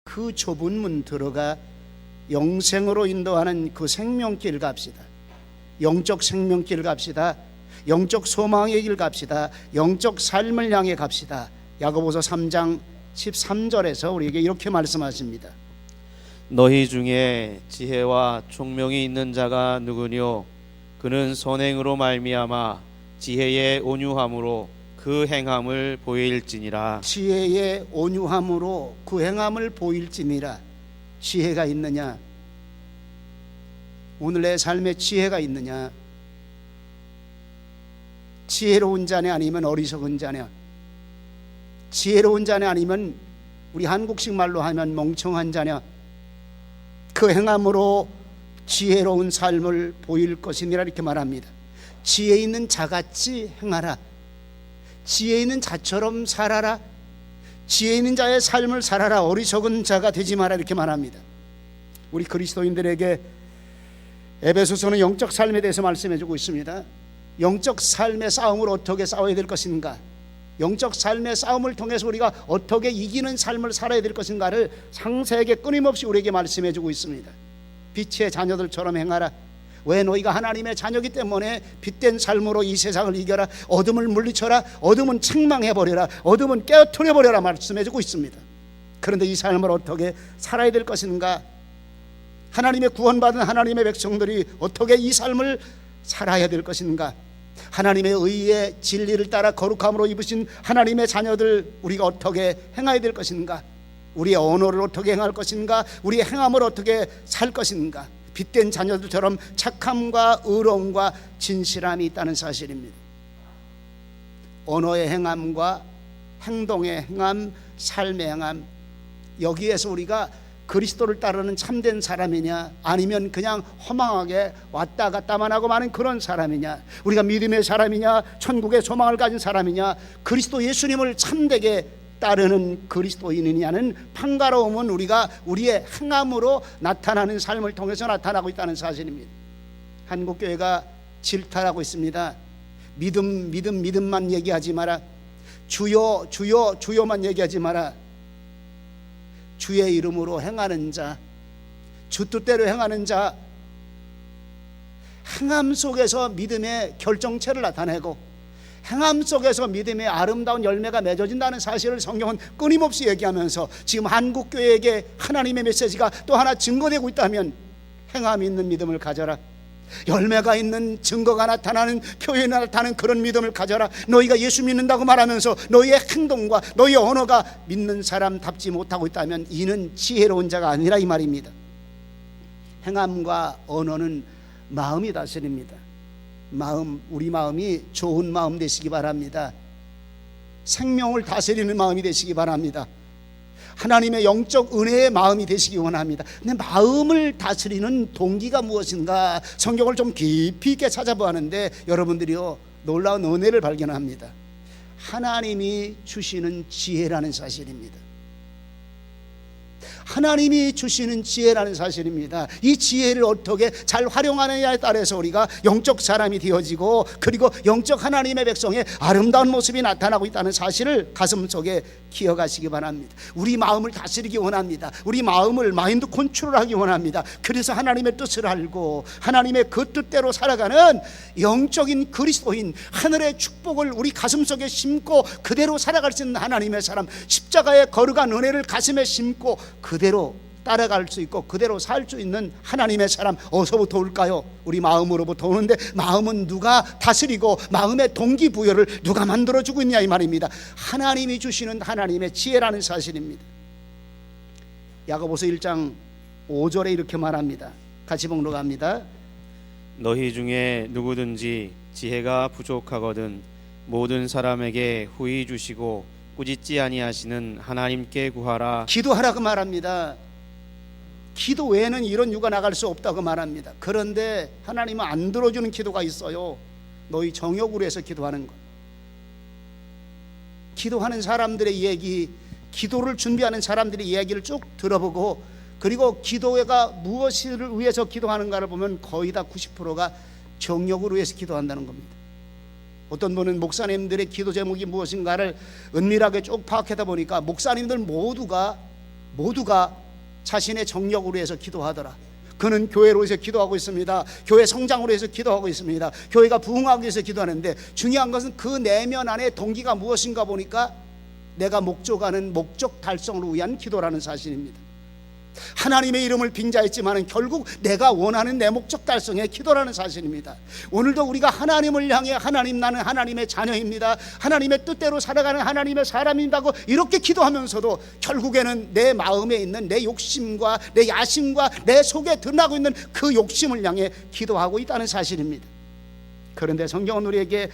그 좁은 문 들어가 영생으로 인도하는 그 생명길 갑시다. 영적 생명길 갑시다. 영적 소망의 길 갑시다. 영적 삶을 향해 갑시다. 야고보서 3장 13절에서 우리에게 이렇게 말씀하십니다. 너희 중에 지혜와 총명이 있는 자가 누구뇨? 그는 선행으로 말미암아 지혜의 온유함으로 그 행함을 보일지니라. 지혜의 온유함으로 그 행함을 보일지니라. 지혜가 있느냐? 오늘 내 삶에 지혜가 있느냐? 지혜로운 자냐 아니면 어리석은 자냐? 지혜로운 자냐 아니면 우리 한국식 말로 하면 멍청한 자냐? 그 행함으로 지혜로운 삶을 보일 것이니라 이렇게 말합니다. 지혜 있는 자같이 행하라. 지혜 있는 자처럼 살아라. 지혜 있는 자의 삶을 살아라. 어리석은 자가 되지 마라 이렇게 말합니다. 우리 그리스도인들에게 에베소서는 영적 삶에 대해서 말씀해주고 있습니다. 영적 삶의 싸움을 어떻게 싸워야 될 것인가, 영적 삶의 싸움을 통해서 우리가 어떻게 이기는 삶을 살아야 될 것인가를 상세하게 끊임없이 우리에게 말씀해주고 있습니다. 빛의 자녀들처럼 행하라. 왜? 너희가 하나님의 자녀이기 때문에 빛된 삶으로 이 세상을 이겨라. 어둠을 물리쳐라. 어둠은 책망해버려라. 어둠은 깨어뜨려버려라 말씀해주고 있습니다. 그런데 이 삶을 어떻게 살아야 될 것인가, 하나님의 구원받은 하나님의 백성들이 어떻게 이 삶을 살아야 될 것인가, 하나님의 의의 진리를 따라 거룩함으로 입으신 하나님의 자녀들 우리가 어떻게 행해야 될 것인가, 우리의 언어를 어떻게 행할 것인가, 우리의 행함을 어떻게 살 것인가, 빛된 자녀들처럼 착함과 의로움과 진실함이 있다는 사실입니다. 언어의 행함과 행동의 행함, 삶의 행함, 여기에서 우리가 그리스도를 따르는 참된 사람이냐 아니면 그냥 허망하게 왔다 갔다만 하고 마는 그런 사람이냐, 우리가 믿음의 사람이냐 천국의 소망을 가진 사람이냐, 그리스도 예수님을 참되게 따르는 그리스도인이냐는 판가로움은 우리가 우리의 행함으로 나타나는 삶을 통해서 나타나고 있다는 사실입니다. 한국교회가 질타하고 있습니다. 믿음만 얘기하지 마라. 주여 주여 주여만 얘기하지 마라. 주의 이름으로 행하는 자, 주 뜻대로 행하는 자, 행함 속에서 믿음의 결정체를 나타내고 행함 속에서 믿음의 아름다운 열매가 맺어진다는 사실을 성경은 끊임없이 얘기하면서 지금 한국교회에게 하나님의 메시지가 또 하나 증거되고 있다면 행함이 있는 믿음을 가져라. 열매가 있는 증거가 나타나는, 표현이 나타나는 그런 믿음을 가져라. 너희가 예수 믿는다고 말하면서 너희의 행동과 너희의 언어가 믿는 사람답지 못하고 있다면 이는 지혜로운 자가 아니라 이 말입니다. 행함과 언어는 마음이 다스립니다. 우리 마음이 좋은 마음 되시기 바랍니다. 생명을 다스리는 마음이 되시기 바랍니다. 하나님의 영적 은혜의 마음이 되시기 원합니다. 근데 마음을 다스리는 동기가 무엇인가 성경을 좀 깊이 있게 찾아보았는데 여러분들이요 놀라운 은혜를 발견합니다. 하나님이 주시는 지혜라는 사실입니다. 하나님이 주시는 지혜라는 사실입니다. 이 지혜를 어떻게 잘 활용하느냐에 따라서 우리가 영적 사람이 되어지고 그리고 영적 하나님의 백성의 아름다운 모습이 나타나고 있다는 사실을 가슴속에 기억하시기 바랍니다. 우리 마음을 다스리기 원합니다. 우리 마음을 마인드 컨트롤하기 원합니다. 그래서 하나님의 뜻을 알고 하나님의 그 뜻대로 살아가는 영적인 그리스도인, 하늘의 축복을 우리 가슴속에 심고 그대로 살아갈 수 있는 하나님의 사람, 십자가의 거룩한 은혜를 가슴에 심고 그대로 따라갈 수 있고 그대로 살 수 있는 하나님의 사람 어디서부터 올까요? 우리 마음으로부터 오는데 마음은 누가 다스리고 마음의 동기부여를 누가 만들어주고 있냐 이 말입니다. 하나님이 주시는 하나님의 지혜라는 사실입니다. 야고보서 1장 5절에 이렇게 말합니다. 같이 봉독 합니다. 너희 중에 누구든지 지혜가 부족하거든 모든 사람에게 후히 주시고 꾸짖지 아니하시는 하나님께 구하라. 기도하라고 말합니다. 기도 외에는 이런 유가 나갈 수 없다고 말합니다. 그런데 하나님은 안 들어주는 기도가 있어요. 너희 정욕으로 해서 기도하는 것. 기도하는 사람들의 얘기, 기도를 준비하는 사람들의 이야기를 쭉 들어보고 그리고 기도가 무엇을 위해서 기도하는가를 보면 거의 다 90%가 정욕으로 위해서 기도한다는 겁니다. 어떤 분은 목사님들의 기도 제목이 무엇인가를 은밀하게 쭉 파악하다 보니까 목사님들 모두가 모두가 자신의 정력으로 해서 기도하더라. 그는 교회로 해서 기도하고 있습니다. 교회 성장으로 해서 기도하고 있습니다. 교회가 부흥하기 위해서 기도하는데, 중요한 것은 그 내면 안에 동기가 무엇인가 보니까 내가 목적하는 목적 달성을 위한 기도라는 사실입니다. 하나님의 이름을 빙자했지만 결국 내가 원하는 내 목적 달성의 기도라는 사실입니다. 오늘도 우리가 하나님을 향해 하나님, 나는 하나님의 자녀입니다, 하나님의 뜻대로 살아가는 하나님의 사람이라고 이렇게 기도하면서도 결국에는 내 마음에 있는 내 욕심과 내 야심과 내 속에 드러나고 있는 그 욕심을 향해 기도하고 있다는 사실입니다. 그런데 성경은 우리에게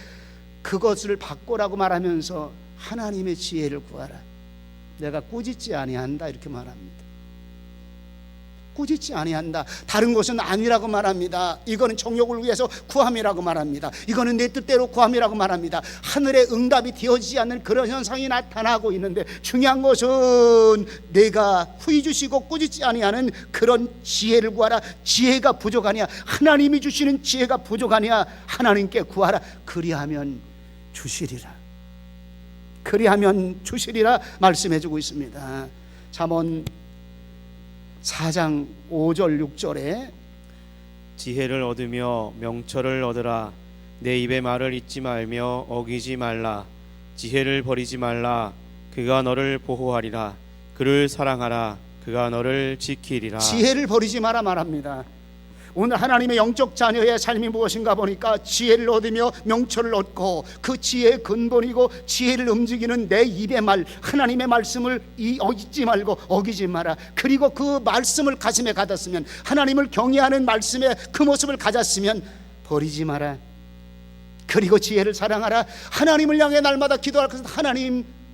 그것을 바꾸라고 말하면서 하나님의 지혜를 구하라, 내가 꾸짖지 아니한다 이렇게 말합니다. 꾸짖지 아니한다. 다른 것은 아니라고 말합니다. 이거는 정욕을 위해서 구함이라고 말합니다. 이거는 내 뜻대로 구함이라고 말합니다. 하늘의 응답이 되어지지 않는 그런 현상이 나타나고 있는데, 중요한 것은 내가 후히 주시고 꾸짖지 아니하는 그런 지혜를 구하라. 지혜가 부족하냐? 하나님이 주시는 지혜가 부족하냐? 하나님께 구하라. 그리하면 주시리라. 그리하면 주시리라 말씀해주고 있습니다. 잠언 4장 5절 6절에 지혜를 얻으며 명철을 얻으라. 내 입의 말을 잊지 말며 어기지 말라. 지혜를 버리지 말라. 그가 너를 보호하리라. 그를 사랑하라. 그가 너를 지키리라. 지혜를 버리지 마라 말합니다. 오늘 하나님의 영적 자녀의 삶이 무엇인가 보니까 지혜를 얻으며 명철을 얻고, 그 지혜의 근본이고 지혜를 움직이는 내 입의 말, 하나님의 말씀을 잊지 말고 어기지 마라. 그리고 그 말씀을 가슴에 가졌으면, 하나님을 경외하는 말씀의 그 모습을 가졌으면 버리지 마라. 그리고 지혜를 사랑하라. 하나님을 향해 날마다 기도할 것은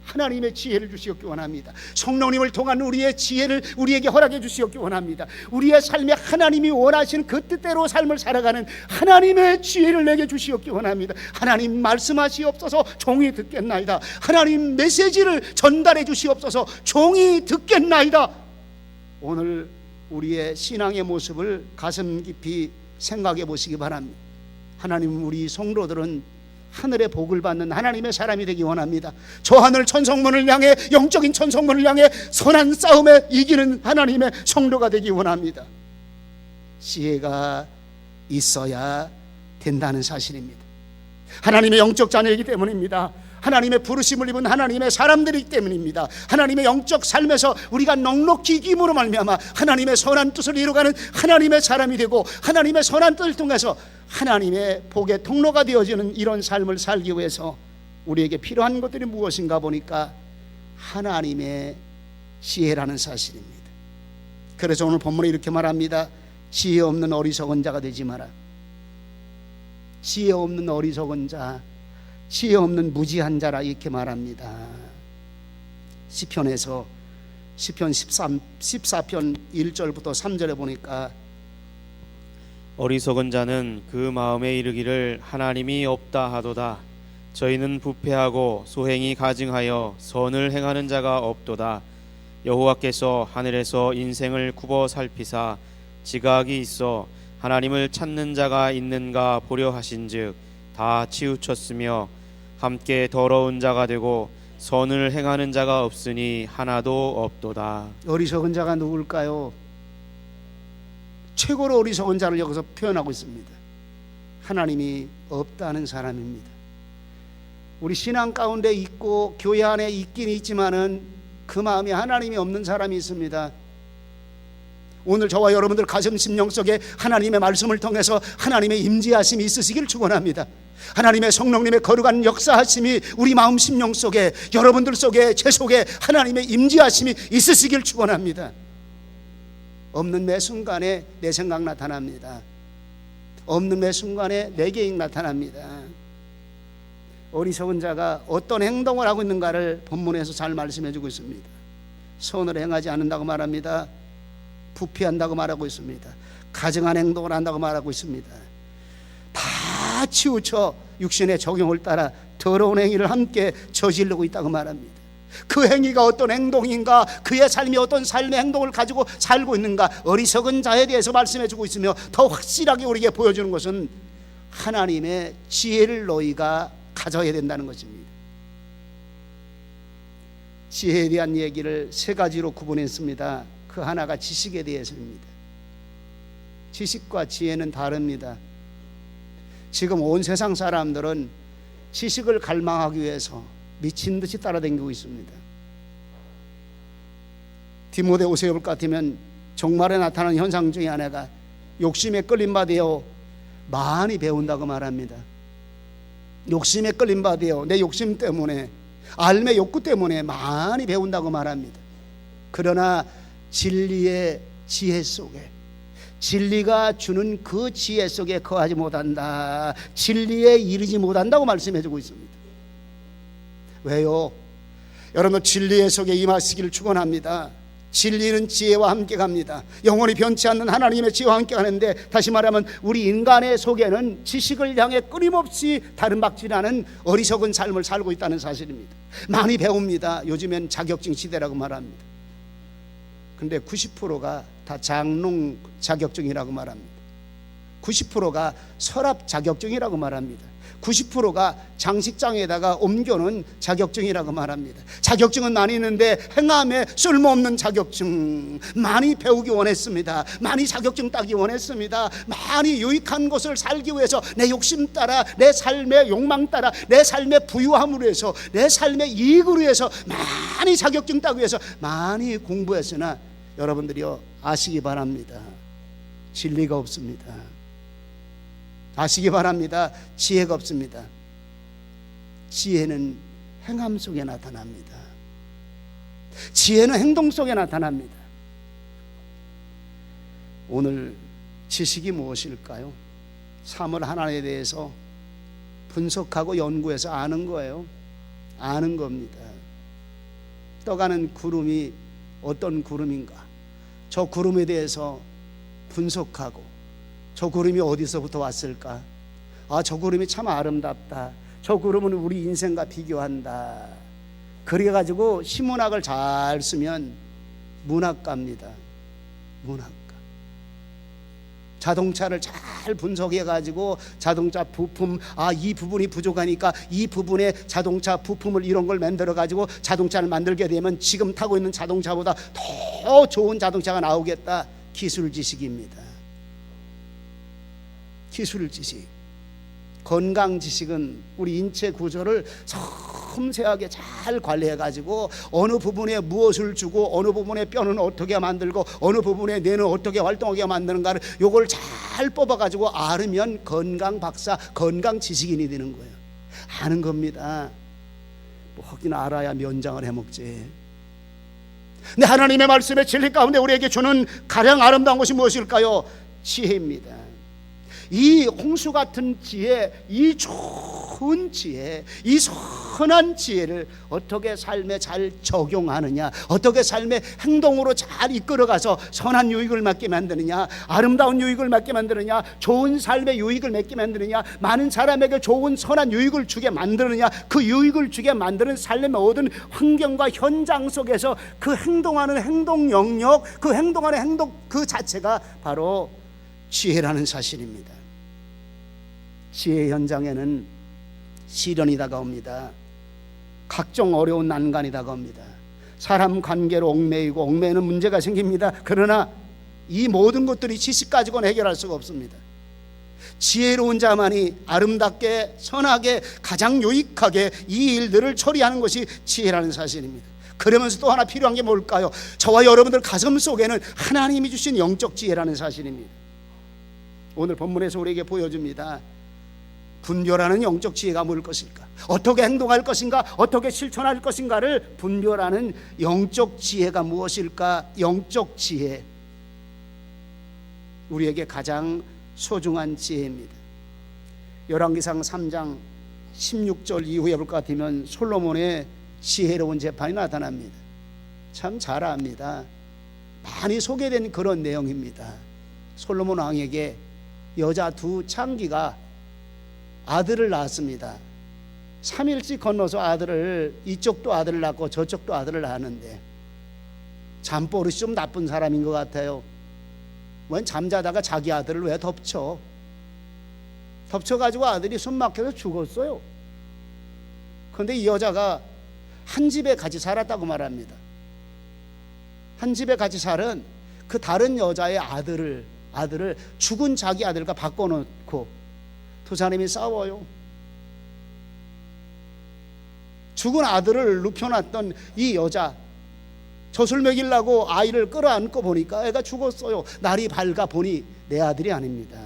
하나님의 지혜를 주시옵기 원합니다. 성령님을 통한 우리의 지혜를 우리에게 허락해 주시옵기 원합니다. 우리의 삶에 하나님이 원하시는 그 뜻대로 삶을 살아가는 하나님의 지혜를 내게 주시옵기 원합니다. 하나님 말씀하시옵소서, 종이 듣겠나이다. 하나님 메시지를 전달해 주시옵소서, 종이 듣겠나이다. 오늘 우리의 신앙의 모습을 가슴 깊이 생각해 보시기 바랍니다. 하나님, 우리 성도들은 하늘의 복을 받는 하나님의 사람이 되기 원합니다. 저 하늘 천성문을 향해, 영적인 천성문을 향해 선한 싸움에 이기는 하나님의 성도가 되기 원합니다. 지혜가 있어야 된다는 사실입니다. 하나님의 영적 자녀이기 때문입니다. 하나님의 부르심을 입은 하나님의 사람들이기 때문입니다. 하나님의 영적 삶에서 우리가 넉넉히 이김으로 말미암아 하나님의 선한 뜻을 이루어가는 하나님의 사람이 되고, 하나님의 선한 뜻을 통해서 하나님의 복의 통로가 되어지는 이런 삶을 살기 위해서 우리에게 필요한 것들이 무엇인가 보니까 하나님의 지혜라는 사실입니다. 그래서 오늘 본문에 이렇게 말합니다. 지혜 없는 어리석은 자가 되지 마라. 지혜 없는 어리석은 자, 지혜 없는 무지한 자라 이렇게 말합니다. 시편에서 시편 14편 1절부터 3절에 보니까 어리석은 자는 그 마음에 이르기를 하나님이 없다 하도다. 저희는 부패하고 소행이 가증하여 선을 행하는 자가 없도다. 여호와께서 하늘에서 인생을 굽어 살피사 지각이 있어 하나님을 찾는 자가 있는가 보려 하신즉 다 치우쳤으며 함께 더러운 자가 되고 선을 행하는 자가 없으니 하나도 없도다. 어리석은 자가 누굴까요? 최고로 어리석은 자를 여기서 표현하고 있습니다. 하나님이 없다는 사람입니다. 우리 신앙 가운데 있고 교회 안에 있긴 있지만은 그 마음에 하나님이 없는 사람이 있습니다. 오늘 저와 여러분들 가슴 심령 속에 하나님의 말씀을 통해서 하나님의 임재하심이 있으시기를 축원합니다. 하나님의 성령님의 거룩한 역사하심이 우리 마음 심령 속에, 여러분들 속에, 제 속에 하나님의 임재하심이 있으시기를 축원합니다. 없는 매 순간에 내 생각 나타납니다. 없는 매 순간에 내 계획 나타납니다. 어리석은 자가 어떤 행동을 하고 있는가를 본문에서 잘 말씀해 주고 있습니다. 선을 행하지 않는다고 말합니다. 부패한다고 말하고 있습니다. 가증한 행동을 한다고 말하고 있습니다. 다 치우쳐 육신의 적용을 따라 더러운 행위를 함께 저지르고 있다고 말합니다. 그 행위가 어떤 행동인가, 그의 삶이 어떤 삶의 행동을 가지고 살고 있는가, 어리석은 자에 대해서 말씀해 주고 있으며, 더 확실하게 우리에게 보여주는 것은 하나님의 지혜를 너희가 가져야 된다는 것입니다. 지혜에 대한 얘기를 세 가지로 구분했습니다. 그 하나가 지식에 대해서입니다. 지식과 지혜는 다릅니다. 지금 온 세상 사람들은 지식을 갈망하기 위해서 미친 듯이 따라다니고 있습니다. 디모데후서 같으면 종말에 나타나는 현상 중에 하나가 욕심에 끌림받아 많이 배운다고 말합니다. 욕심에 끌림받아 내 욕심 때문에, 알매 욕구 때문에 많이 배운다고 말합니다. 그러나 진리의 지혜 속에, 진리가 주는 그 지혜 속에 거하지 못한다, 진리에 이르지 못한다고 말씀해주고 있습니다. 왜요? 여러분, 진리의 속에 임하시기를 축원합니다. 진리는 지혜와 함께 갑니다. 영원히 변치 않는 하나님의 지혜와 함께 가는데, 다시 말하면 우리 인간의 속에는 지식을 향해 끊임없이 다름박질하는 어리석은 삶을 살고 있다는 사실입니다. 많이 배웁니다. 요즘엔 자격증 시대라고 말합니다. 근데 90%가 다 장롱 자격증이라고 말합니다. 90%가 서랍 자격증이라고 말합니다. 90%가 장식장에다가 옮겨놓은 자격증이라고 말합니다. 자격증은 많이 있는데 행함에 쓸모없는 자격증. 많이 배우기 원했습니다. 많이 자격증 따기 원했습니다. 많이 유익한 것을 살기 위해서 내 욕심 따라, 내 삶의 욕망 따라, 내 삶의 부유함을 위해서, 내 삶의 이익을 위해서 많이 자격증 따기 위해서 많이 공부했으나 여러분들이요, 아시기 바랍니다. 진리가 없습니다. 아시기 바랍니다. 지혜가 없습니다. 지혜는 행함 속에 나타납니다. 지혜는 행동 속에 나타납니다. 오늘 지식이 무엇일까요? 사물 하나에 대해서 분석하고 연구해서 아는 거예요. 아는 겁니다. 떠가는 구름이 어떤 구름인가, 저 구름에 대해서 분석하고, 저 구름이 어디서부터 왔을까? 아, 저 구름이 참 아름답다. 저 구름은 우리 인생과 비교한다. 그래가지고 시문학을 잘 쓰면 문학가입니다. 문학가. 자동차를 잘 분석해가지고 자동차 부품, 아, 이 부분이 부족하니까 이 부분에 자동차 부품을 이런 걸 만들어가지고 자동차를 만들게 되면 지금 타고 있는 자동차보다 더 좋은 자동차가 나오겠다. 기술 지식입니다. 기술 지식. 건강 지식은 우리 인체 구조를 섬세하게 잘 관리해가지고 어느 부분에 무엇을 주고, 어느 부분에 뼈는 어떻게 만들고, 어느 부분에 뇌는 어떻게 활동하게 만드는가를 요걸 잘 뽑아가지고 알으면 건강 박사, 건강 지식인이 되는 거예요. 아는 겁니다. 뭐 하긴 알아야 면장을 해먹지. 근데 하나님의 말씀의 진리 가운데 우리에게 주는 가장 아름다운 것이 무엇일까요? 지혜입니다. 이 홍수 같은 지혜, 이 좋은 지혜, 이 선한 지혜를 어떻게 삶에 잘 적용하느냐, 어떻게 삶의 행동으로 잘 이끌어가서 선한 유익을 맺게 만드느냐, 아름다운 유익을 맺게 만드느냐, 좋은 삶의 유익을 맺게 만드느냐, 많은 사람에게 좋은 선한 유익을 주게 만드느냐, 그 유익을 주게 만드는 삶의 모든 환경과 현장 속에서 그 행동하는 행동 영역, 그 행동하는 행동 그 자체가 바로 지혜라는 사실입니다. 지혜 현장에는 시련이 다가옵니다. 각종 어려운 난관이 다가옵니다. 사람 관계로 얽매이고, 얽매이는 문제가 생깁니다. 그러나 이 모든 것들이 지식 가지고는 해결할 수가 없습니다. 지혜로운 자만이 아름답게, 선하게, 가장 유익하게 이 일들을 처리하는 것이 지혜라는 사실입니다. 그러면서 또 하나 필요한 게 뭘까요? 저와 여러분들 가슴 속에는 하나님이 주신 영적 지혜라는 사실입니다. 오늘 본문에서 우리에게 보여줍니다. 분별하는 영적 지혜가 뭘 것일까? 어떻게 행동할 것인가? 어떻게 실천할 것인가를 분별하는 영적 지혜가 무엇일까? 영적 지혜, 우리에게 가장 소중한 지혜입니다. 열왕기상 3장 16절 이후에 볼 것 같으면 솔로몬의 지혜로운 재판이 나타납니다. 참 잘 압니다. 많이 소개된 그런 내용입니다. 솔로몬 왕에게 여자 두 창기가 아들을 낳았습니다. 3일씩 건너서 아들을, 이쪽도 아들을 낳고 저쪽도 아들을 낳았는데 잠버릇이 좀 나쁜 사람인 것 같아요. 웬 잠자다가 자기 아들을 왜 덮쳐가지고 아들이 숨 막혀서 죽었어요. 그런데 이 여자가 한 집에 같이 살았다고 말합니다. 한 집에 같이 살은 그 다른 여자의 아들을 죽은 자기 아들과 바꿔놓고 두 사람이 싸워요. 죽은 아들을 눕혀놨던 이 여자, 젖을 먹이려고 아이를 끌어안고 보니까 애가 죽었어요. 날이 밝아 보니 내 아들이 아닙니다.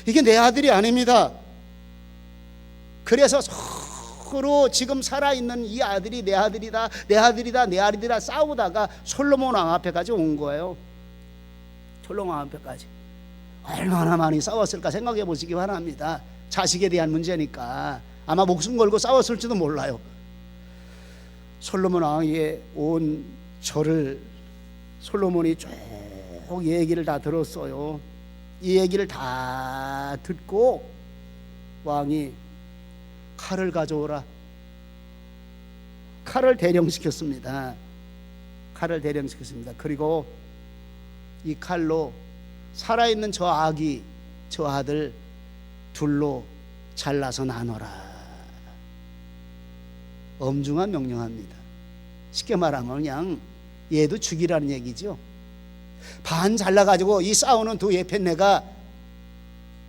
이게 내 아들이 아닙니다. 그래서 서로 지금 살아있는 이 아들이 내 아들이다, 내 아들이다, 내 아들이다 싸우다가 솔로몬 왕 앞에까지 온 거예요. 솔로몬 왕 앞에까지. 얼마나 많이 싸웠을까 생각해 보시기 바랍니다. 자식에 대한 문제니까 아마 목숨 걸고 싸웠을지도 몰라요. 솔로몬 왕에게 온 절을 솔로몬이 쭉 얘기를 다 들었어요. 이 얘기를 다 듣고 왕이 칼을 가져오라. 칼을 대령시켰습니다. 칼을 대령시켰습니다. 그리고 이 칼로 살아있는 저 아기, 저 아들 둘로 잘라서 나눠라. 엄중한 명령합니다. 쉽게 말하면 그냥 얘도 죽이라는 얘기죠. 반 잘라가지고 이 싸우는 두 예편네가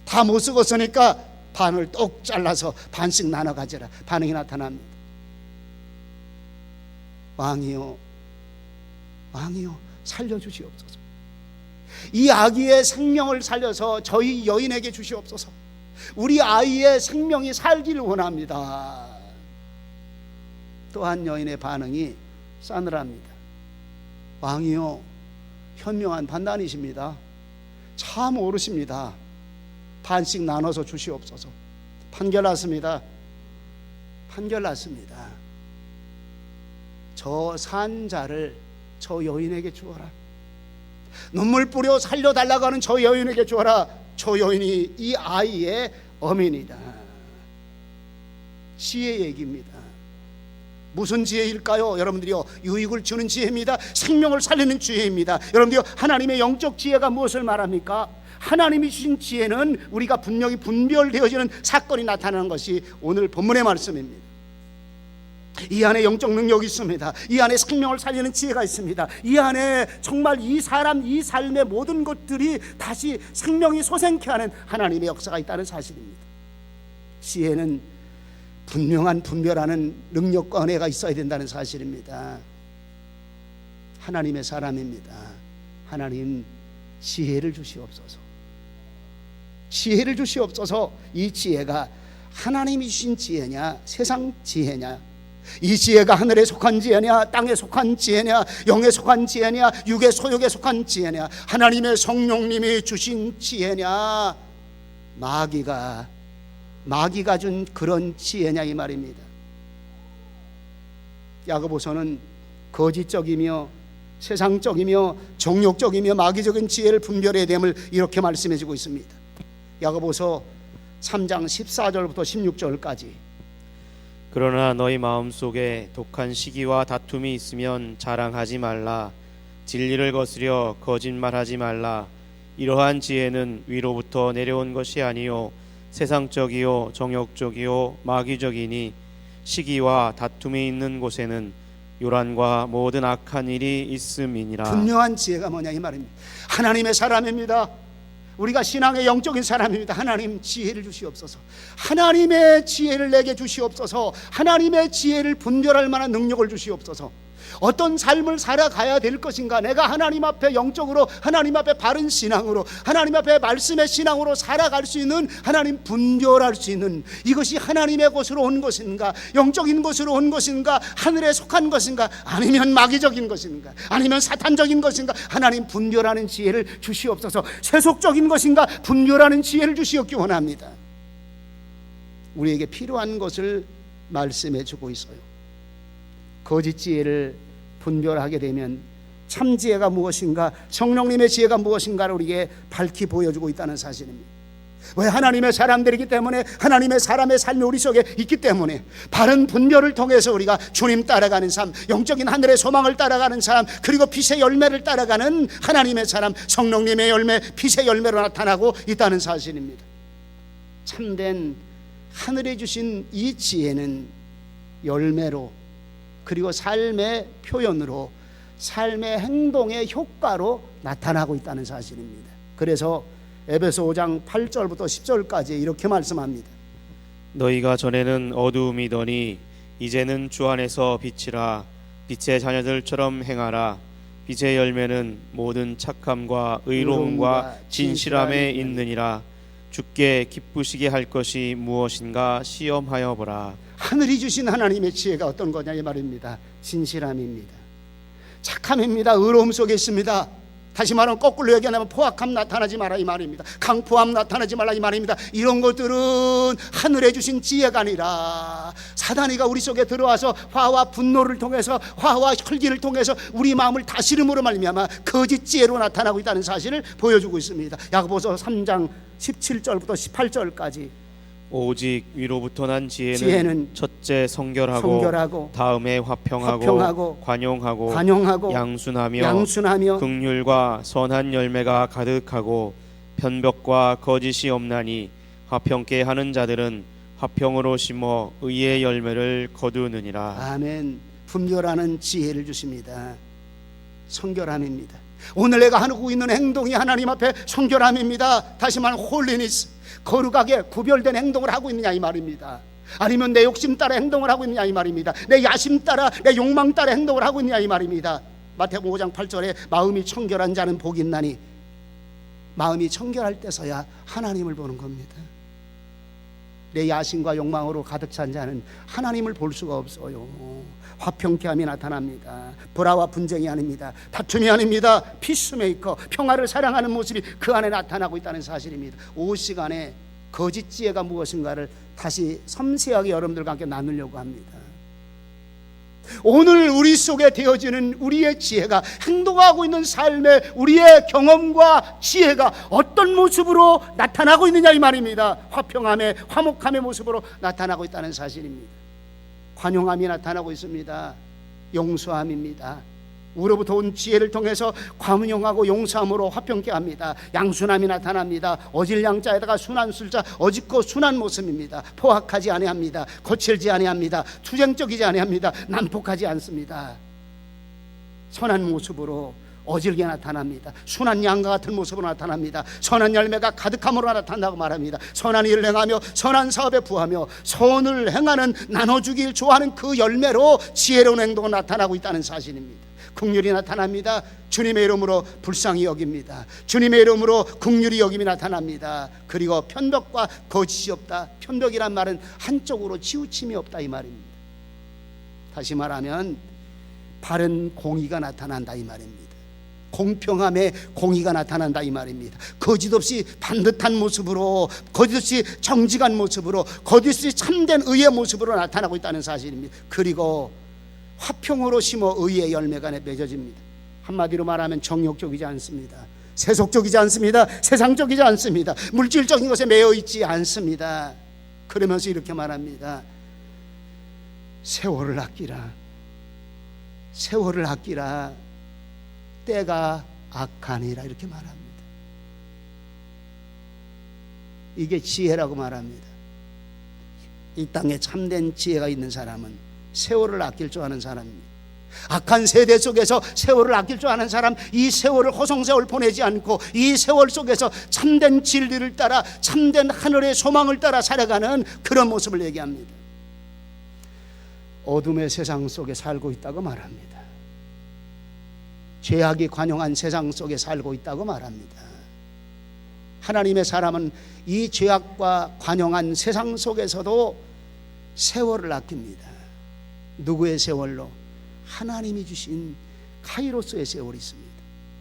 다 못 쓰겠으니까 반을 똑 잘라서 반씩 나눠 가져라. 반응이 나타납니다. 왕이요, 왕이요, 살려주시옵소서. 이 아기의 생명을 살려서 저희 여인에게 주시옵소서. 우리 아이의 생명이 살기를 원합니다. 또한 여인의 반응이 싸늘합니다. 왕이요, 현명한 판단이십니다. 참 옳으십니다. 반씩 나눠서 주시옵소서. 판결났습니다. 판결났습니다. 저 산자를 저 여인에게 주어라. 눈물 뿌려 살려달라고 하는 저 여인에게 주어라. 저 여인이 이 아이의 어민이다. 지혜 얘기입니다. 무슨 지혜일까요? 여러분들이요, 유익을 주는 지혜입니다. 생명을 살리는 지혜입니다. 여러분들이요, 하나님의 영적 지혜가 무엇을 말합니까? 하나님이 주신 지혜는 우리가 분명히 분별되어지는 사건이 나타나는 것이 오늘 본문의 말씀입니다. 이 안에 영적 능력이 있습니다. 이 안에 생명을 살리는 지혜가 있습니다. 이 안에 정말 이 사람, 이 삶의 모든 것들이 다시 생명이 솟아나게 하는 하나님의 역사가 있다는 사실입니다. 지혜는 분명한 분별하는 능력과 은혜가 있어야 된다는 사실입니다. 하나님의 사람입니다. 하나님, 지혜를 주시옵소서. 지혜를 주시옵소서. 이 지혜가 하나님이 주신 지혜냐, 세상 지혜냐, 이 지혜가 하늘에 속한 지혜냐, 땅에 속한 지혜냐, 영에 속한 지혜냐, 육의 소욕에 속한 지혜냐, 하나님의 성령님이 주신 지혜냐, 마귀가 준 그런 지혜냐, 이 말입니다. 야고보서는 거짓적이며 세상적이며 정욕적이며 마귀적인 지혜를 분별해야 됨을 이렇게 말씀해주고 있습니다. 야고보서 3장 14절부터 16절까지. 그러나 너희 마음속에 독한 시기와 다툼이 있으면 자랑하지 말라. 진리를 거스려 거짓말하지 말라. 이러한 지혜는 위로부터 내려온 것이 아니요 세상적이요 정욕적이요 마귀적이니 시기와 다툼이 있는 곳에는 요란과 모든 악한 일이 있음이니라. 분명한 지혜가 뭐냐 이 말입니다. 하나님의 사람입니다. 우리가 신앙의 영적인 사람입니다. 하나님, 지혜를 주시옵소서. 하나님의 지혜를 내게 주시옵소서. 하나님의 지혜를 분별할 만한 능력을 주시옵소서. 어떤 삶을 살아가야 될 것인가, 내가 하나님 앞에 영적으로, 하나님 앞에 바른 신앙으로, 하나님 앞에 말씀의 신앙으로 살아갈 수 있는, 하나님 분별할 수 있는, 이것이 하나님의 것으로 온 것인가, 영적인 것으로 온 것인가, 하늘에 속한 것인가, 아니면 마귀적인 것인가, 아니면 사탄적인 것인가, 하나님 분별하는 지혜를 주시옵소서. 세속적인 것인가 분별하는 지혜를 주시옵기 원합니다. 우리에게 필요한 것을 말씀해 주고 있어요. 거짓 지혜를 분별하게 되면 참 지혜가 무엇인가, 성령님의 지혜가 무엇인가를 우리에게 밝히 보여주고 있다는 사실입니다. 왜? 하나님의 사람들이기 때문에, 하나님의 사람의 삶이 우리 속에 있기 때문에, 바른 분별을 통해서 우리가 주님 따라가는 삶, 영적인 하늘의 소망을 따라가는 사람, 그리고 빛의 열매를 따라가는 하나님의 사람, 성령님의 열매, 빛의 열매로 나타나고 있다는 사실입니다. 참된 하늘에 주신 이 지혜는 열매로, 그리고 삶의 표현으로, 삶의 행동의 효과로 나타나고 있다는 사실입니다. 그래서 에베소 5장 8절부터 10절까지 이렇게 말씀합니다. 너희가 전에는 어두움이더니 이제는 주 안에서 빛이라. 빛의 자녀들처럼 행하라. 빛의 열매는 모든 착함과 의로움과 진실함에 있느니라. 주께 기쁘시게 할 것이 무엇인가 시험하여 보라. 하늘이 주신 하나님의 지혜가 어떤 거냐 이 말입니다. 진실함입니다. 착함입니다. 의로움 속에 있습니다. 다시 말하면 거꾸로 얘기하면 포악함 나타나지 마라 이 말입니다. 강포함 나타나지 말라 이 말입니다. 이런 것들은 하늘에 주신 지혜가 아니라 사단이가 우리 속에 들어와서 화와 분노를 통해서, 화와 혈기를 통해서 우리 마음을 다스림으로 말미암아 거짓 지혜로 나타나고 있다는 사실을 보여주고 있습니다. 야고보서 3장 17절부터 18절까지 오직 위로부터 난 지혜는 첫째 성결하고 다음에 화평하고 관용하고 양순하며 긍휼과 선한 열매가 가득하고 편벽과 거짓이 없나니 화평케 하는 자들은 화평으로 심어 의의 열매를 거두느니라. 아멘. 분별하는 지혜를 주십니다. 성결함입니다. 오늘 내가 하고 있는 행동이 하나님 앞에 성결함입니다. 다시 말하면 홀리니스, 거룩하게 구별된 행동을 하고 있느냐 이 말입니다. 아니면 내 욕심 따라 행동을 하고 있느냐 이 말입니다. 내 야심 따라, 내 욕망 따라 행동을 하고 있느냐 이 말입니다. 마태복음 5장 8절에 마음이 청결한 자는 복이 있나니, 마음이 청결할 때서야 하나님을 보는 겁니다. 내 야심과 욕망으로 가득 찬 자는 하나님을 볼 수가 없어요. 화평케 함이 나타납니다. 불화와 분쟁이 아닙니다. 다툼이 아닙니다. 피스메이커, 평화를 사랑하는 모습이 그 안에 나타나고 있다는 사실입니다. 오후 시간에 거짓 지혜가 무엇인가를 다시 섬세하게 여러분들과 함께 나누려고 합니다. 오늘 우리 속에 되어지는 우리의 지혜가, 행동하고 있는 삶의 우리의 경험과 지혜가 어떤 모습으로 나타나고 있느냐 이 말입니다. 화평함의, 화목함의 모습으로 나타나고 있다는 사실입니다. 관용함이 나타나고 있습니다. 용서함입니다. 우로부터 온 지혜를 통해서 관용하고 용서함으로 화평케 합니다. 양순함이 나타납니다. 어질양자에다가 순한 술자, 어짓고 순한 모습입니다. 포악하지 아니합니다. 거칠지 아니합니다. 투쟁적이지 아니합니다. 난폭하지 않습니다. 선한 모습으로 어질게 나타납니다. 순한 양과 같은 모습으로 나타납니다. 선한 열매가 가득함으로 나타난다고 말합니다. 선한 일을 행하며 선한 사업에 부하며 선을 행하는, 나눠주길 좋아하는 그 열매로 지혜로운 행동은 나타나고 있다는 사실입니다. 긍휼이 나타납니다. 주님의 이름으로 불쌍히 여깁니다. 주님의 이름으로 긍휼히 여김이 나타납니다. 그리고 편벽과 거짓이 없다. 편벽이란 말은 한쪽으로 치우침이 없다 이 말입니다. 다시 말하면 바른 공의가 나타난다 이 말입니다. 공평함의 공의가 나타난다 이 말입니다. 거짓 없이 반듯한 모습으로, 거짓 없이 정직한 모습으로, 거짓 없이 참된 의의 모습으로 나타나고 있다는 사실입니다. 그리고 화평으로 심어 의의 열매가 맺어집니다. 한마디로 말하면 정욕적이지 않습니다. 세속적이지 않습니다. 세상적이지 않습니다. 물질적인 것에 매여 있지 않습니다. 그러면서 이렇게 말합니다. 세월을 아끼라. 세월을 아끼라. 때가 악하니라 이렇게 말합니다. 이게 지혜라고 말합니다. 이 땅에 참된 지혜가 있는 사람은 세월을 아낄 줄 아는 사람입니다. 악한 세대 속에서 세월을 아낄 줄 아는 사람, 이 세월을 허송세월 보내지 않고 이 세월 속에서 참된 진리를 따라, 참된 하늘의 소망을 따라 살아가는 그런 모습을 얘기합니다. 어둠의 세상 속에 살고 있다고 말합니다. 죄악이 관용한 세상 속에 살고 있다고 말합니다. 하나님의 사람은 이 죄악과 관용한 세상 속에서도 세월을 아낍니다. 누구의 세월로? 하나님이 주신 카이로스의 세월이 있습니다.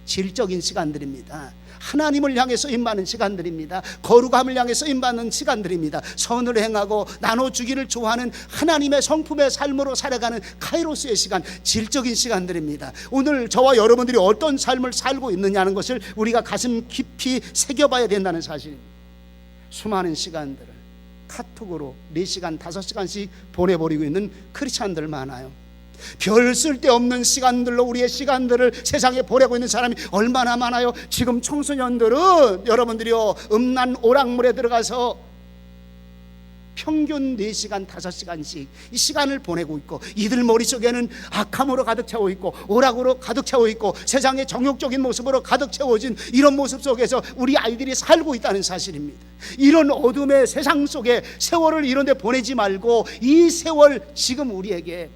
질적인 시간들입니다. 하나님을 향해 쓰임받는 시간들입니다. 거룩함을 향해 쓰임받는 시간들입니다. 선을 행하고 나눠주기를 좋아하는 하나님의 성품의 삶으로 살아가는 카이로스의 시간, 질적인 시간들입니다. 오늘 저와 여러분들이 어떤 삶을 살고 있느냐는 것을 우리가 가슴 깊이 새겨봐야 된다는 사실입니다. 수많은 시간들을 카톡으로 4시간, 5시간씩 보내버리고 있는 크리스찬들 많아요. 별 쓸데없는 시간들로 우리의 시간들을 세상에 보내고 있는 사람이 얼마나 많아요. 지금 청소년들은 여러분들이요, 음란 오락물에 들어가서 평균 4시간, 5시간씩 이 시간을 보내고 있고, 이들 머릿속에는 악함으로 가득 채워 있고 오락으로 가득 채워 있고 세상의 정욕적인 모습으로 가득 채워진 이런 모습 속에서 우리 아이들이 살고 있다는 사실입니다. 이런 어둠의 세상 속에 세월을 이런 데 보내지 말고, 이 세월 지금 우리에게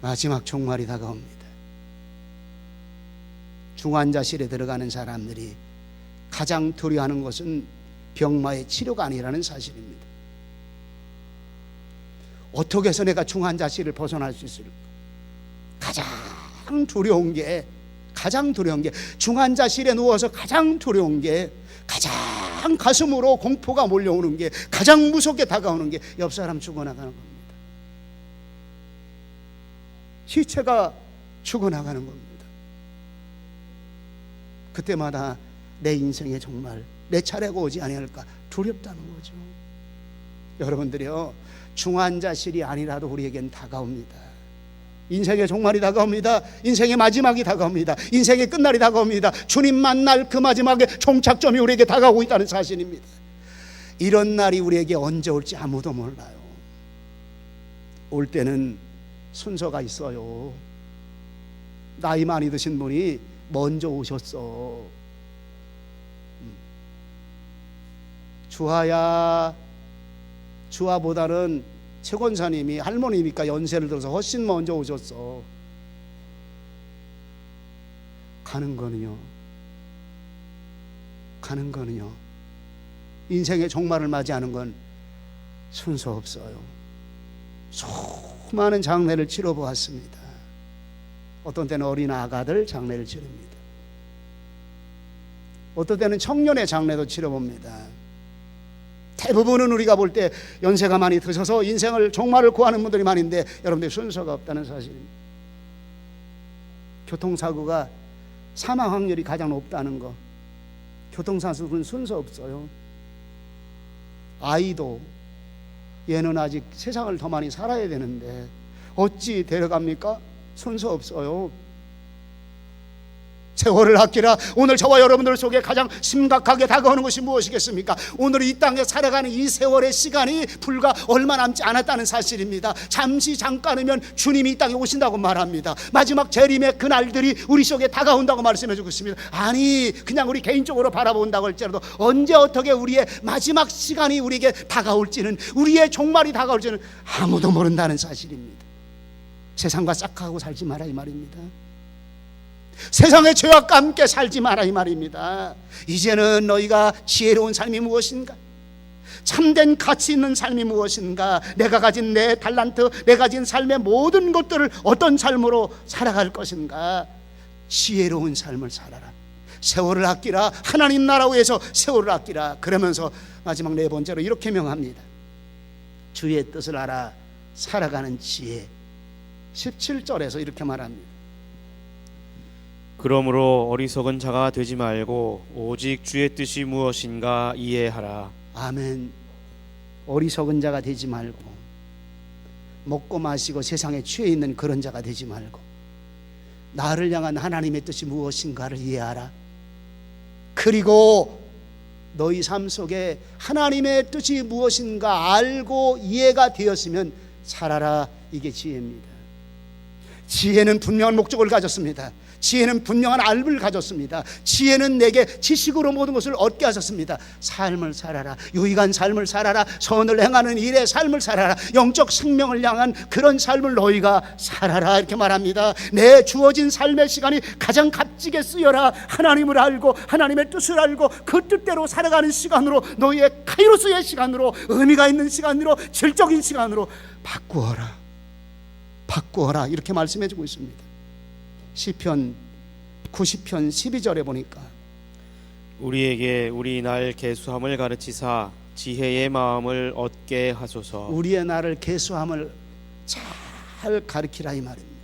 마지막 종말이 다가옵니다. 중환자실에 들어가는 사람들이 가장 두려워하는 것은 병마의 치료가 아니라는 사실입니다. 어떻게 해서 내가 중환자실을 벗어날 수 있을까? 가장 두려운 게 중환자실에 누워서 가장 두려운 게, 가장 가슴으로 공포가 몰려오는 게, 가장 무섭게 다가오는 게 옆 사람 죽어나가는 겁니다. 시체가 죽어나가는 겁니다. 그때마다 내 인생에 정말 내 차례가 오지 아니할까 두렵다는 거죠. 여러분들이요, 중환자실이 아니라도 우리에겐 다가옵니다. 인생의 종말이 다가옵니다. 인생의 마지막이 다가옵니다. 인생의 끝날이 다가옵니다. 주님 만날 그 마지막의 종착점이 우리에게 다가오고 있다는 사실입니다. 이런 날이 우리에게 언제 올지 아무도 몰라요. 올 때는 순서가 있어요. 나이 많이 드신 분이 먼저 오셨어. 주하보다는 최권사님이 할머니니까 연세를 들어서 훨씬 먼저 오셨어. 가는 거는요, 인생의 종말을 맞이하는 건 순서 없어요. 수많은 장례를 치러보았습니다. 어떤 때는 어린 아가들 장례를 치릅니다. 어떤 때는 청년의 장례도 치러봅니다. 대부분은 우리가 볼 때 연세가 많이 드셔서 인생을 종말을 구하는 분들이 많은데, 여러분들 순서가 없다는 사실입니다. 교통사고가 사망 확률이 가장 높다는 거, 교통사고는 순서 없어요. 아이도 얘는 아직 세상을 더 많이 살아야 되는데 어찌 데려갑니까? 순서 없어요. 세월을 아끼라. 오늘 저와 여러분들 속에 가장 심각하게 다가오는 것이 무엇이겠습니까? 오늘 이 땅에 살아가는 이 세월의 시간이 불과 얼마 남지 않았다는 사실입니다. 잠깐이면 주님이 이 땅에 오신다고 말합니다. 마지막 재림의 그날들이 우리 속에 다가온다고 말씀해 주고 있습니다. 아니, 그냥 우리 개인적으로 바라본다고 할지라도 언제 어떻게 우리의 마지막 시간이 우리에게 다가올지는, 우리의 종말이 다가올지는 아무도 모른다는 사실입니다. 세상과 짝하고 살지 마라 이 말입니다. 세상의 죄악과 함께 살지 마라 이 말입니다. 이제는 너희가 지혜로운 삶이 무엇인가, 참된 가치 있는 삶이 무엇인가, 내가 가진 내 달란트, 내가 가진 삶의 모든 것들을 어떤 삶으로 살아갈 것인가, 지혜로운 삶을 살아라. 세월을 아끼라. 하나님 나라 위해서 세월을 아끼라. 그러면서 마지막 4번째로 이렇게 명합니다. 주의 뜻을 알아 살아가는 지혜. 17절에서 이렇게 말합니다. 그러므로 어리석은 자가 되지 말고 오직 주의 뜻이 무엇인가 이해하라. 아멘. 어리석은 자가 되지 말고, 먹고 마시고 세상에 취해 있는 그런 자가 되지 말고, 나를 향한 하나님의 뜻이 무엇인가를 이해하라. 그리고 너희 삶 속에 하나님의 뜻이 무엇인가 알고 이해가 되었으면 살아라. 이게 지혜입니다. 지혜는 분명한 목적을 가졌습니다. 지혜는 분명한 알을 가졌습니다. 지혜는 내게 지식으로 모든 것을 얻게 하셨습니다. 삶을 살아라. 유익한 삶을 살아라. 선을 행하는 일의 삶을 살아라. 영적 생명을 향한 그런 삶을 너희가 살아라. 이렇게 말합니다. 내 주어진 삶의 시간이 가장 값지게 쓰여라. 하나님을 알고 하나님의 뜻을 알고 그 뜻대로 살아가는 시간으로, 너희의 카이로스의 시간으로, 의미가 있는 시간으로, 질적인 시간으로 바꾸어라. 이렇게 말씀해 주고 있습니다. 시편 90편 12절에 보니까 우리에게 우리 날 계수함을 가르치사 지혜의 마음을 얻게 하소서. 우리의 날을 계수함을 잘 가르치라 이 말입니다.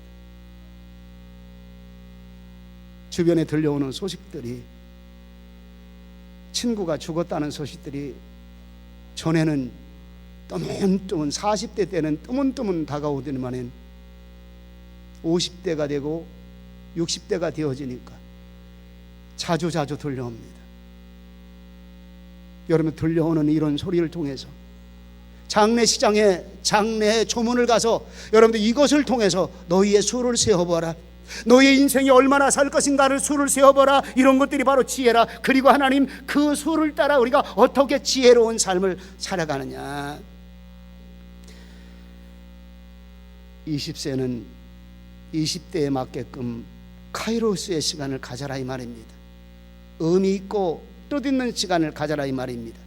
주변에 들려오는 소식들이, 친구가 죽었다는 소식들이 전에는 뜨문뜨문, 40대 때는 뜨문뜨문 다가오더니만은 50대가 되고 60대가 되어지니까 자주 들려옵니다. 여러분, 들려오는 이런 소리를 통해서 장례식장에 장례 조문을 가서 여러분들 이것을 통해서 너희의 수를 세어보라, 너희의 인생이 얼마나 살 것인가를 수를 세어보라, 이런 것들이 바로 지혜라. 그리고 하나님 그 수를 따라 우리가 어떻게 지혜로운 삶을 살아가느냐. 20세는 20대에 맞게끔 카이로스의 시간을 가져라 이 말입니다. 의미 있고 뜻있는 시간을 가져라 이 말입니다.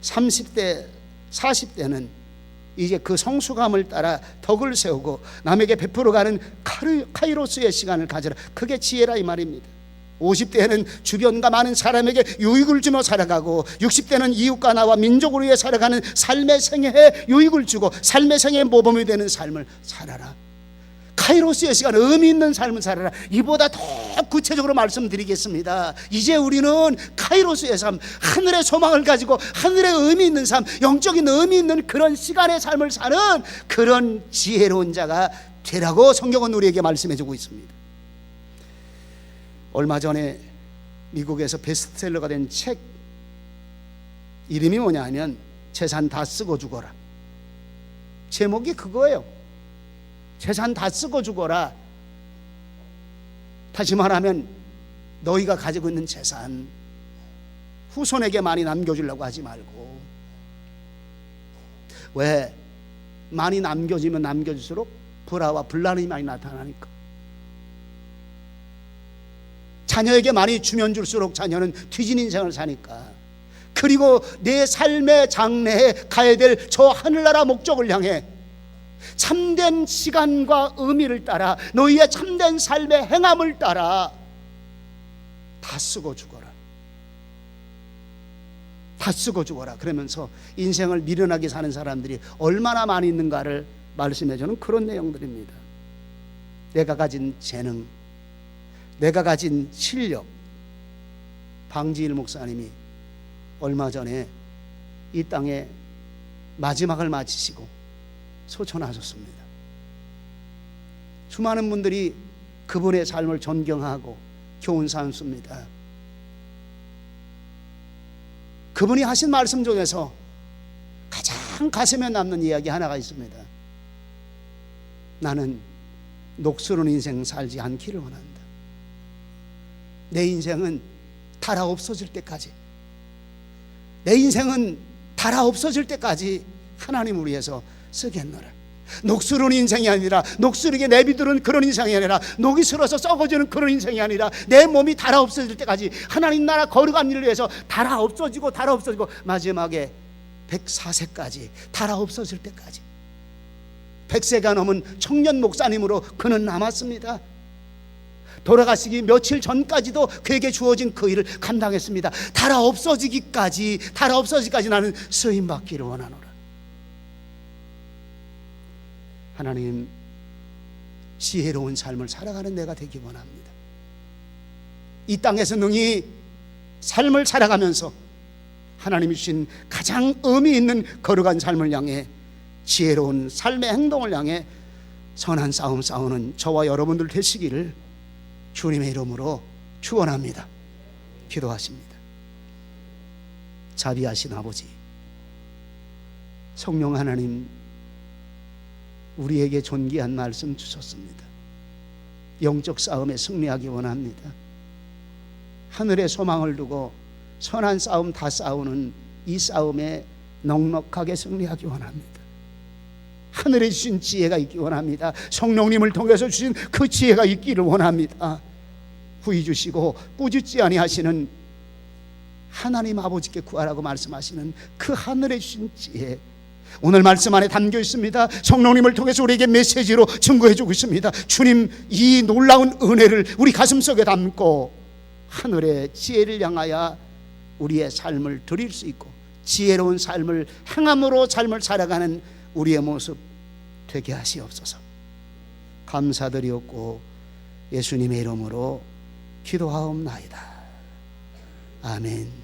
30대 40대는 이제 그 성숙함을 따라 덕을 세우고 남에게 베풀어가는 카이로스의 시간을 가져라. 그게 지혜라 이 말입니다. 50대에는 주변과 많은 사람에게 유익을 주며 살아가고 60대는 이웃과 나와 민족을 위해 살아가는 삶의 생애에 유익을 주고 삶의 생애에 모범이 되는 삶을 살아라. 카이로스의 시간, 의미 있는 삶을 살아라. 이보다 더 구체적으로 말씀드리겠습니다. 이제 우리는 카이로스의 삶, 하늘의 소망을 가지고 하늘의 의미 있는 삶, 영적인 의미 있는 그런 시간의 삶을 사는 그런 지혜로운 자가 되라고 성경은 우리에게 말씀해주고 있습니다. 얼마 전에 미국에서 베스트셀러가 된 책 이름이 뭐냐 하면 재산 다 쓰고 죽어라. 제목이 그거예요. 재산 다 쓰고 죽어라. 다시 말하면 너희가 가지고 있는 재산 후손에게 많이 남겨주려고 하지 말고. 왜? 많이 남겨지면 남겨질수록 불화와 분란이 많이 나타나니까. 자녀에게 많이 주면 줄수록 자녀는 뒤진 인생을 사니까. 그리고 내 삶의 장래에 가야 될 저 하늘나라 목적을 향해 참된 시간과 의미를 따라 너희의 참된 삶의 행함을 따라 다 쓰고 죽어라. 다 쓰고 죽어라. 그러면서 인생을 미련하게 사는 사람들이 얼마나 많이 있는가를 말씀해주는 그런 내용들입니다. 내가 가진 재능, 내가 가진 실력. 방지일 목사님이 얼마 전에 이 땅에 마지막을 마치시고 소천하셨습니다. 수많은 분들이 그분의 삶을 존경하고 교훈 삼습니다. 그분이 하신 말씀 중에서 가장 가슴에 남는 이야기 하나가 있습니다. 나는 녹슬은 인생 살지 않기를 원한다. 내 인생은 달아 없어질 때까지, 내 인생은 달아 없어질 때까지 하나님을 위해서 쓰겠노라. 녹슬은 인생이 아니라, 녹슬게 내비두는 그런 인생이 아니라, 녹이 슬어서 썩어지는 그런 인생이 아니라, 내 몸이 달아 없어질 때까지 하나님 나라 거룩한 일을 위해서 달아 없어지고 달아 없어지고 마지막에 104세까지 달아 없어질 때까지 100세가 넘은 청년 목사님으로 그는 남았습니다. 돌아가시기 며칠 전까지도 그에게 주어진 그 일을 감당했습니다. 달아 없어지기까지 나는 쓰임 받기를 원하노라. 하나님, 지혜로운 삶을 살아가는 내가 되기 원합니다. 이 땅에서 능히 삶을 살아가면서 하나님이 주신 가장 의미 있는 거룩한 삶을 향해, 지혜로운 삶의 행동을 향해 선한 싸움 싸우는 저와 여러분들 되시기를 주님의 이름으로 축원합니다. 기도하십니다. 자비하신 아버지, 성령 하나님, 우리에게 존귀한 말씀 주셨습니다. 영적 싸움에 승리하기 원합니다. 하늘의 소망을 두고 선한 싸움 다 싸우는 이 싸움에 넉넉하게 승리하기 원합니다. 하늘에 주신 지혜가 있기 원합니다. 성령님을 통해서 주신 그 지혜가 있기를 원합니다. 후히 주시고 꾸짖지 아니하시는 하나님 아버지께 구하라고 말씀하시는 그 하늘에 주신 지혜, 오늘 말씀 안에 담겨 있습니다. 성령님을 통해서 우리에게 메시지로 증거해 주고 있습니다. 주님, 이 놀라운 은혜를 우리 가슴속에 담고 하늘의 지혜를 향하여 우리의 삶을 드릴 수 있고 지혜로운 삶을 행함으로 삶을 살아가는 우리의 모습 되게 하시옵소서. 감사드리옵고 예수님의 이름으로 기도하옵나이다. 아멘.